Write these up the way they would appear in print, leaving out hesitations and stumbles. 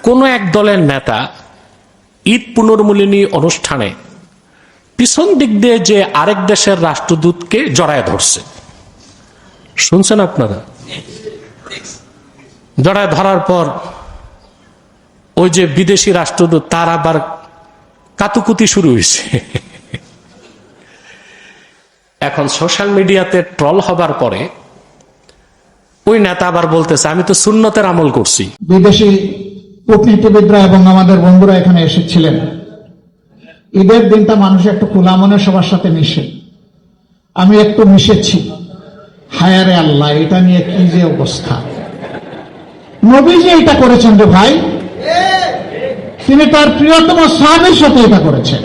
কোন এক দলের নেতা ঈদ পুনর্মিলনী অনুষ্ঠানে পিছন দিক দিয়ে যে আরেক দেশের রাষ্ট্রদূতকে জড়ায় ধরছে, শুনছেন আপনারা? জড়ায় ধরার পর ওই যে বিদেশি রাষ্ট্রদূত তার আবার কাতুকুতি শুরু হয়েছে। এখন সোশ্যাল মিডিয়াতে ট্রল হবার পরে ওই নেতা আবার বলতেছে, আমি তো সুন্নতের আমল করছি। বিদেশি কূটনীতিবিদরা এবং আমাদের বন্ধুরা এখানে এসেছিলেন। ঈদের দিনটা মানুষ একটু খোলা মনে সবার সাথে মিশে, আমি একটু মিশেছি। হায়ারে আল্লাহ, এটা নিয়ে কি যে অবস্থা! নবীজি এটা করেছেন রে ভাই, তিনি তার প্রিয়তম সাহাবীর সাথে এটা করেছেন।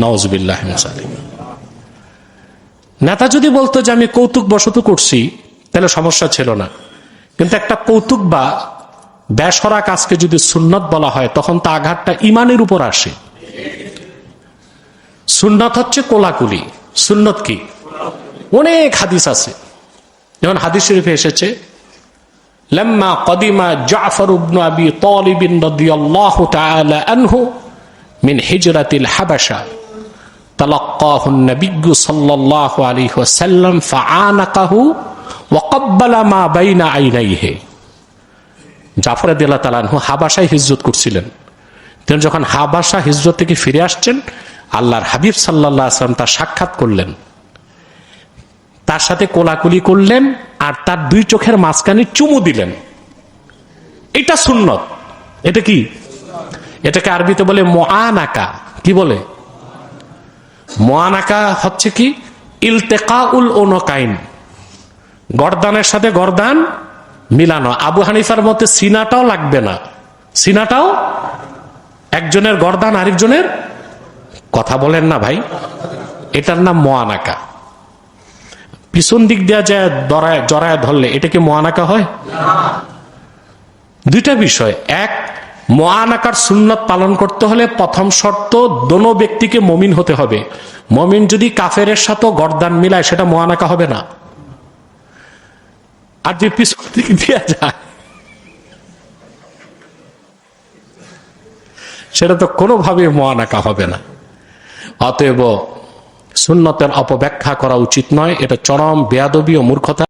নাউজুবিল্লাহ মিন যালিক। নেতা যদি বলতো যে আমি কৌতুক বশত করছি, তাহলে সমস্যা ছিল না। কিন্তু একটা কৌতুক বা বেসরা কাজকে যদি সুন্নত বলা হয়, তখন তা আঘাতটা ইমানের উপর আসে। সুন্নত হচ্ছে কোলাকুলি, সুন্নত কি? অনেক হাদিস আছে। যেমন হাদিস শরীফে এসেছে, লাম্মা কদিমা জাফর ইবনে আবি তালিব রাদিয়াল্লাহু তাআলা আনহু মিন হিজরাতিল হাবাশা তালাক্কাহু নবিয়্যু সাল্লাল্লাহু আলাইহি ওয়াসাল্লাম ফাআনাকাহু ওয়া ক্বাব্বালা মা বাইনা আইনাইহি। জাফর রাদিয়াল্লাহু তাআলা আনহু হাবাশায় হিজরত করছিলেন। তিনি যখন হাবাশা হিজরত থেকে ফিরে আসছেন, আল্লাহর হাবিব সাল্লাল্লাহু আলাইহি ওয়াসাল্লাম তার সাক্ষাৎ করলেন, তার সাথে কোলাকুলি করলেন, আর তার দুই চোখের মাঝখানে চুমু দিলেন। এটা সুন্নত। এটা কি? এটাকে আরবিতে বলে মুআনাকা। কি বলে? মুআনাকা হচ্ছে কি? ইলতিকাউল উনকাইন, গর্দানের সাথে গর্দান মিলানো। আবু হানিফার মতে সিনাটাও লাগবে না, সিনাটাও একজনের গর্দান আরেকজনের, কথা বলেন না ভাই, এটার নাম মুআনাকা। পিছন দিক দেওয়া যায় জড়ায় ধরলে এটা কি মুআনাকা হয়? দুইটা বিষয়। এক, মুআনাকার সুন্নত পালন করতে হলে প্রথম শর্ত, দোনো ব্যক্তিকে মুমিন হতে হবে। মুমিন যদি কাফেরের সাথে গর্দান মিলায়, সেটা মুআনাকা হবে না। আর যে পিছন দিক দেওয়া যায়, সেটা তো কোনোভাবে মুআনাকা হবে না। অতএব সুন্নতের অপব্যাখ্যা করা উচিত নয়, এটা চরম বেয়াদবি ও মূর্খতা।